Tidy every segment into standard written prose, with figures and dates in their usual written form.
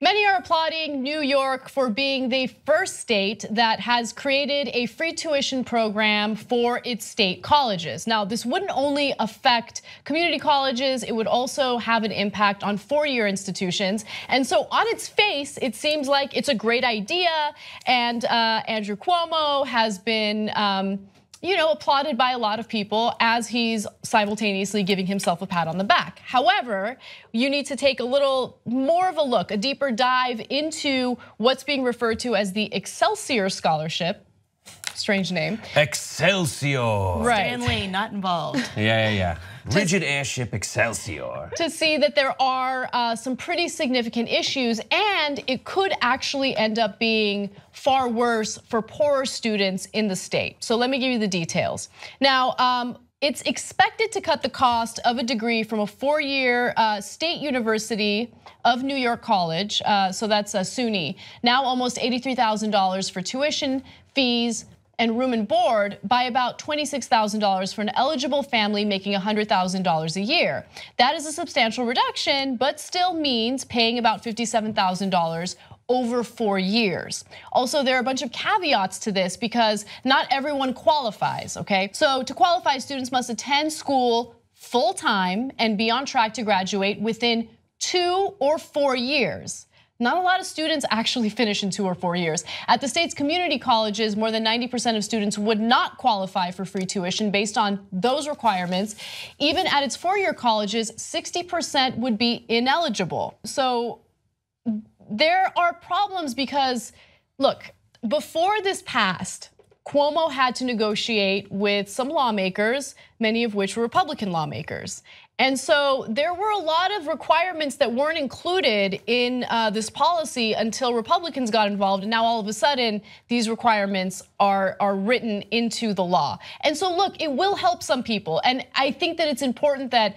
Many are applauding New York for being the first state that has created a free tuition program for its state colleges. Now, this wouldn't only affect community colleges, it would also have an impact on four-year institutions. And so on its face, it seems like it's a great idea. And Andrew Cuomo has been applauded by a lot of people as he's simultaneously giving himself a pat on the back. However, you need to take a little more of a look, a deeper dive into what's being referred to as the Excelsior Scholarship. Strange name. Excelsior. Right. Stanley, not involved. Yeah. Rigid airship Excelsior. To see that there are some pretty significant issues, and it could actually end up being far worse for poorer students in the state. So let me give you the details. Now, it's expected to cut the cost of a degree from a four-year state university of New York College, so that's a SUNY, now almost $83,000 for tuition, fees, and room and board by about $26,000 for an eligible family making $100,000 a year. That is a substantial reduction, but still means paying about $57,000 over 4 years. Also, there are a bunch of caveats to this because not everyone qualifies, okay? So to qualify, students must attend school full-time and be on track to graduate within 2 or 4 years. Not a lot of students actually finish in 2 or 4 years. At the state's community colleges, more than 90% of students would not qualify for free tuition based on those requirements. Even at its four-year colleges, 60% would be ineligible. So there are problems because, look, before this passed, Cuomo had to negotiate with some lawmakers, many of which were Republican lawmakers. And so there were a lot of requirements that weren't included in this policy until Republicans got involved. And now all of a sudden, these requirements are written into the law. And so look, it will help some people. And I think that it's important that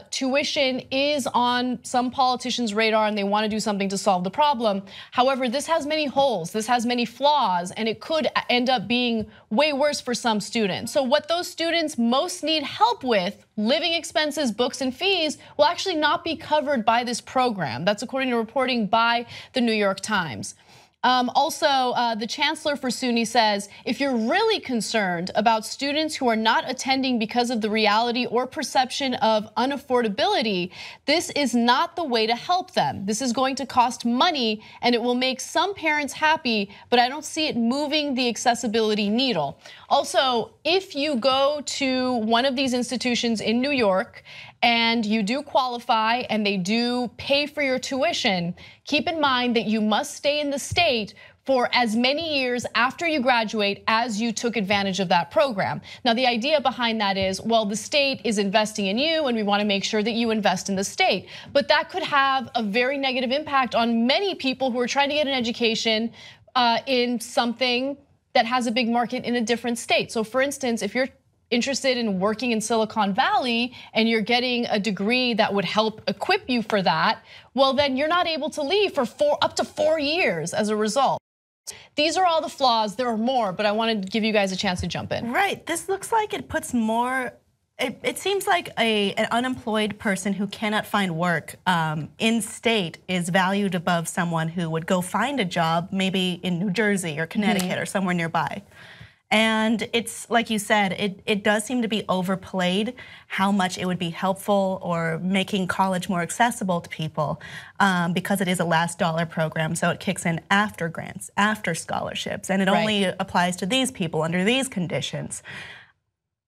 tuition is on some politicians' radar and they want to do something to solve the problem. However, this has many holes, this has many flaws, and it could end up being way worse for some students. So what those students most need help with, living expenses, books, and fees, will actually not be covered by this program. That's according to reporting by the New York Times. Also, the chancellor for SUNY says, if you're really concerned about students who are not attending because of the reality or perception of unaffordability, this is not the way to help them. This is going to cost money and it will make some parents happy, but I don't see it moving the accessibility needle. Also, if you go to one of these institutions in New York and you do qualify and they do pay for your tuition, keep in mind that you must stay in the state for as many years after you graduate as you took advantage of that program. Now, the idea behind that is, well, the state is investing in you and we want to make sure that you invest in the state. But that could have a very negative impact on many people who are trying to get an education in something that has a big market in a different state. So for instance, if you're interested in working in Silicon Valley and you're getting a degree that would help equip you for that, well, then you're not able to leave for up to 4 years as a result. These are all the flaws. There are more, but I wanted to give you guys a chance to jump in. Right, this looks like it puts more, it seems like an unemployed person who cannot find work in state is valued above someone who would go find a job maybe in New Jersey or Connecticut or somewhere nearby. And it's like you said, it does seem to be overplayed how much it would be helpful or making college more accessible to people because it is a last dollar program. So it kicks in after grants, after scholarships, and it only applies to these people under these conditions.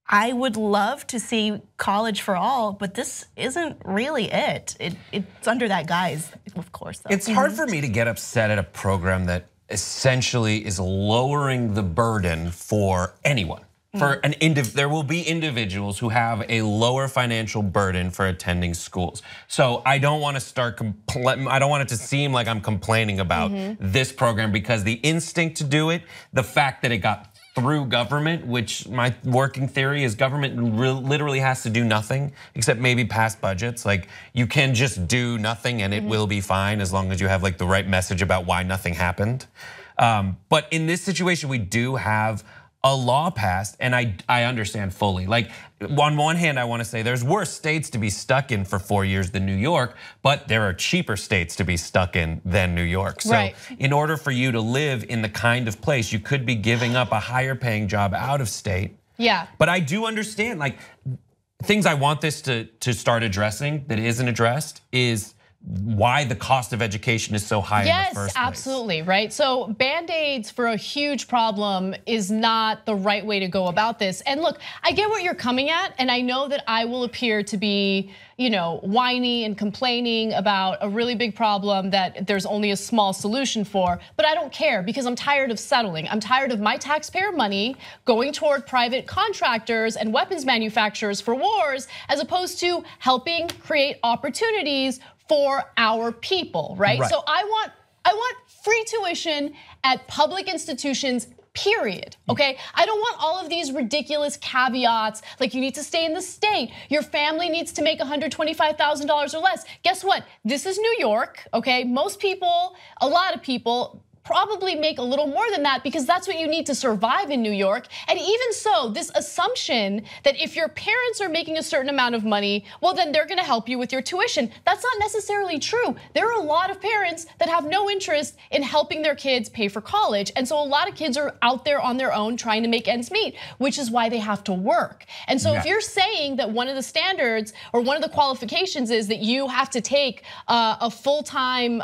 I would love to see college for all, but this isn't really it. It's under that guise, of course. Though. It's hard for me to get upset at a program that essentially is lowering the burden for anyone. There will be individuals who have a lower financial burden for attending schools. So I don't want it to seem like I'm complaining about this program because the instinct to do it, the fact that it got through government, which my working theory is government literally has to do nothing except maybe pass budgets. Like you can just do nothing and it will be fine as long as you have like the right message about why nothing happened. But in this situation, we do have a law passed, and I understand fully. Like, on one hand, I want to say there's worse states to be stuck in for 4 years than New York, but there are cheaper states to be stuck in than New York. So in order for you to live in the kind of place, you could be giving up a higher paying job out of state. Yeah. But I do understand, like, things I want this to start addressing that isn't addressed is why the cost of education is so high in the first place. Yes, absolutely, right? So Band-Aids for a huge problem is not the right way to go about this. And look, I get what you're coming at, and I know that I will appear to be, whiny and complaining about a really big problem that there's only a small solution for, but I don't care because I'm tired of settling. I'm tired of my taxpayer money going toward private contractors and weapons manufacturers for wars, as opposed to helping create opportunities for our people, right? So I want free tuition at public institutions, period, okay? I don't want all of these ridiculous caveats, like you need to stay in the state, your family needs to make $125,000 or less. Guess what? This is New York, okay? Most people, a lot of people, probably make a little more than that because that's what you need to survive in New York. And even so, this assumption that if your parents are making a certain amount of money, well, then they're gonna help you with your tuition. That's not necessarily true. There are a lot of parents that have no interest in helping their kids pay for college. And so a lot of kids are out there on their own trying to make ends meet, which is why they have to work. And so if you're saying that one of the standards or one of the qualifications is that you have to take a full-time,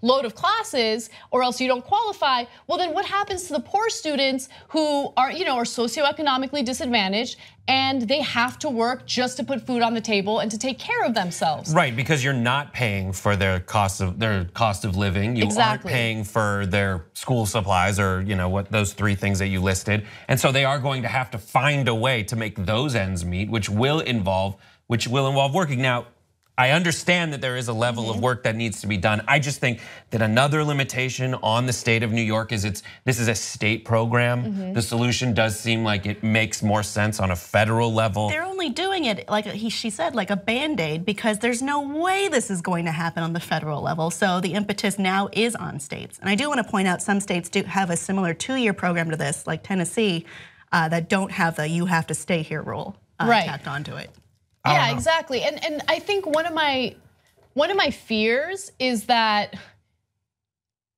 load of classes or else you don't qualify, well then what happens to the poor students who are socioeconomically disadvantaged and they have to work just to put food on the table and to take care of themselves? Right, because you're not paying for their cost of living. You aren't paying for their school supplies or what those 3 things that you listed. And so they are going to have to find a way to make those ends meet, which will involve working. Now, I understand that there is a level of work that needs to be done. I just think that another limitation on the state of New York is this is a state program. The solution does seem like it makes more sense on a federal level. They're only doing it, like she said, like a Band-Aid, because there's no way this is going to happen on the federal level. So the impetus now is on states. And I do want to point out some states do have a similar 2-year program to this, like Tennessee, that don't have the you have to stay here rule tacked onto it. Yeah, exactly. And I think one of my fears is that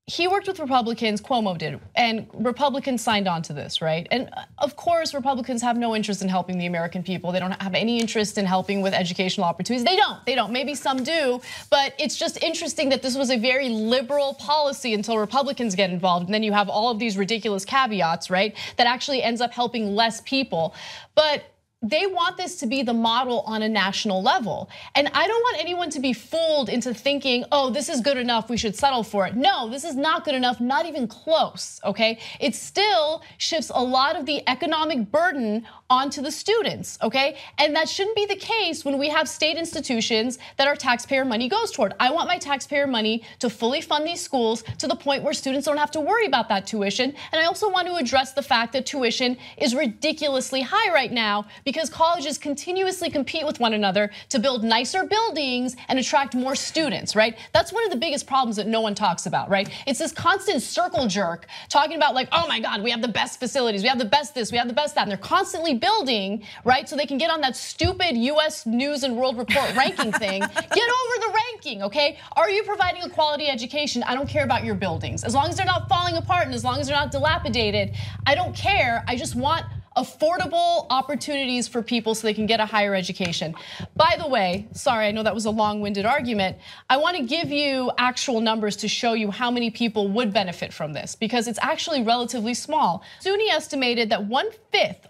he worked with Republicans, Cuomo did, and Republicans signed on to this, right? And of course, Republicans have no interest in helping the American people. They don't have any interest in helping with educational opportunities. They don't, maybe some do, but it's just interesting that this was a very liberal policy until Republicans get involved. And then you have all of these ridiculous caveats, right? That actually ends up helping less people. But they want this to be the model on a national level. And I don't want anyone to be fooled into thinking, oh, this is good enough, we should settle for it. No, this is not good enough, not even close, okay? It still shifts a lot of the economic burden onto the students, okay? And that shouldn't be the case when we have state institutions that our taxpayer money goes toward. I want my taxpayer money to fully fund these schools to the point where students don't have to worry about that tuition. And I also want to address the fact that tuition is ridiculously high right now because colleges continuously compete with one another to build nicer buildings and attract more students, right? That's one of the biggest problems that no one talks about, right? It's this constant circle jerk talking about like, oh my God, we have the best facilities, we have the best this, we have the best that, and they're constantly building, right? So they can get on that stupid US News and World Report ranking thing. Get over the ranking, okay? Are you providing a quality education? I don't care about your buildings. As long as they're not falling apart and as long as they're not dilapidated, I don't care. I just want affordable opportunities for people so they can get a higher education. By the way, sorry, I know that was a long-winded argument. I want to give you actual numbers to show you how many people would benefit from this because it's actually relatively small. SUNY estimated that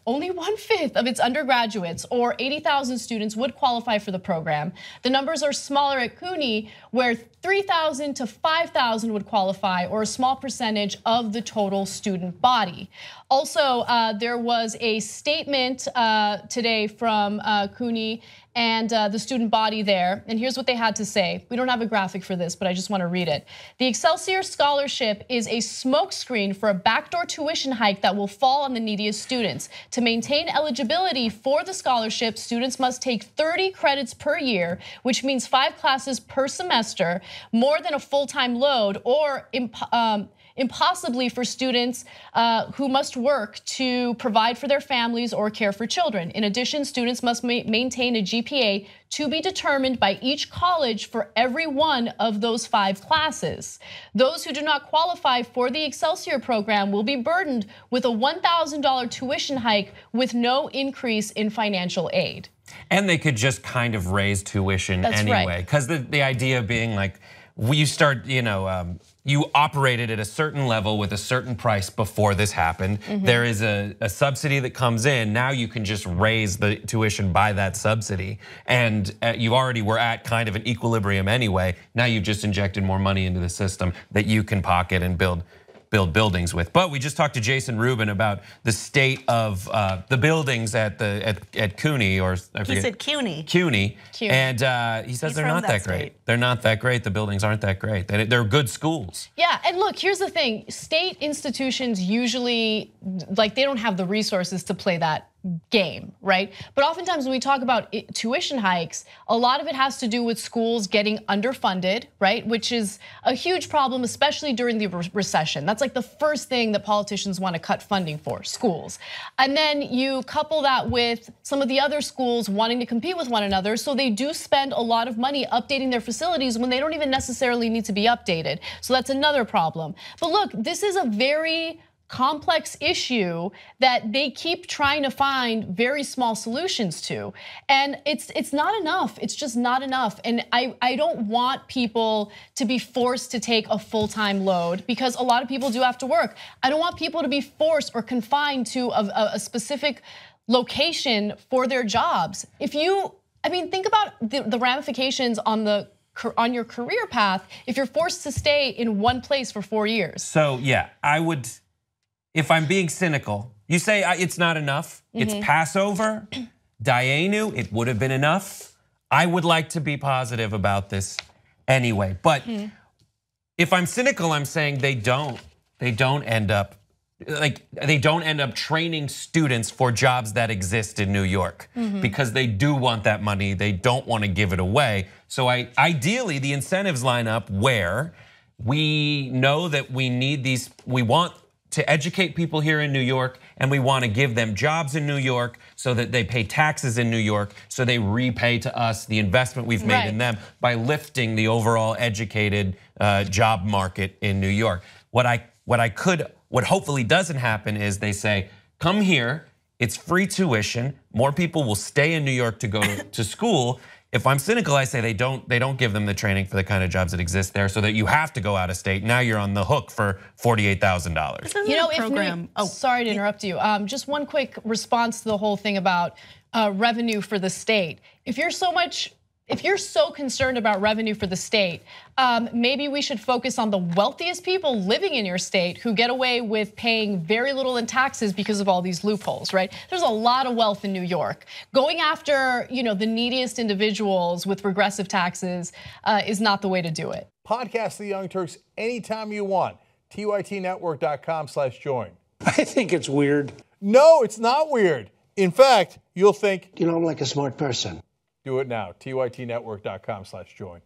only 1/5 of its undergraduates or 80,000 students would qualify for the program. The numbers are smaller at CUNY where 3,000 to 5,000 would qualify or a small percentage of the total student body. Also, there was a statement today from CUNY and the student body there. And here's what they had to say. We don't have a graphic for this, but I just want to read it. The Excelsior Scholarship is a smokescreen for a backdoor tuition hike that will fall on the neediest students. To maintain eligibility for the scholarship, students must take 30 credits per year, which means 5 classes per semester, more than a full-time load, or impossibly for students who must work to provide for their families or care for children. In addition, students must maintain a GPA to be determined by each college for every one of those 5 classes. Those who do not qualify for the Excelsior program will be burdened with a $1,000 tuition hike with no increase in financial aid. And they could just kind of raise tuition anyway, because the idea being like, you start, you operated at a certain level with a certain price before this happened. There is a subsidy that comes in. Now you can just raise the tuition by that subsidy. And you already were at kind of an equilibrium anyway. Now you've just injected more money into the system that you can pocket and build buildings with. But we just talked to Jason Rubin about the state of the buildings at CUNY, or I forget. He said CUNY. CUNY. And he says they're not that great. They're not that great. The buildings aren't that great. They're good schools. Yeah, and look, here's the thing. State institutions usually, like, they don't have the resources to play that game, right? But oftentimes when we talk about tuition hikes, a lot of it has to do with schools getting underfunded, right? Which is a huge problem, especially during the recession. That's like the first thing that politicians want to cut funding for, schools. And then you couple that with some of the other schools wanting to compete with one another, so they do spend a lot of money updating their facilities when they don't even necessarily need to be updated. So that's another problem. But look, this is a very complex issue that they keep trying to find very small solutions to. And it's not enough. It's just not enough. And I don't want people to be forced to take a full-time load, because a lot of people do have to work. I don't want people to be forced or confined to a specific location for their jobs. Think about the ramifications on your career path if you're forced to stay in one place for 4 years. So yeah, I would, if I'm being cynical, you say it's not enough, it's Passover, Dayenu, it would have been enough. I would like to be positive about this anyway, but if I'm cynical, I'm saying they don't end up training students for jobs that exist in New York, because they do want that money, they don't want to give it away. So ideally the incentives line up where we know that we want to educate people here in New York, and we want to give them jobs in New York so that they pay taxes in New York, so they repay to us the investment we've made in them by lifting the overall educated job market in New York. What hopefully doesn't happen is they say, come here, it's free tuition, more people will stay in New York to go to school. If I'm cynical, I say they don't give them the training for the kind of jobs that exist there, so that you have to go out of state. Now you're on the hook for $48,000. You know, sorry to interrupt you. Just one quick response to the whole thing about revenue for the state. If you're so concerned about revenue for the state, maybe we should focus on the wealthiest people living in your state who get away with paying very little in taxes because of all these loopholes, right? There's a lot of wealth in New York. Going after, the neediest individuals with regressive taxes is not the way to do it. Podcast The Young Turks anytime you want. TYTnetwork.com/join. I think it's weird. No, it's not weird. In fact, you'll think, I'm like a smart person. Do it now, TYTnetwork.com/join.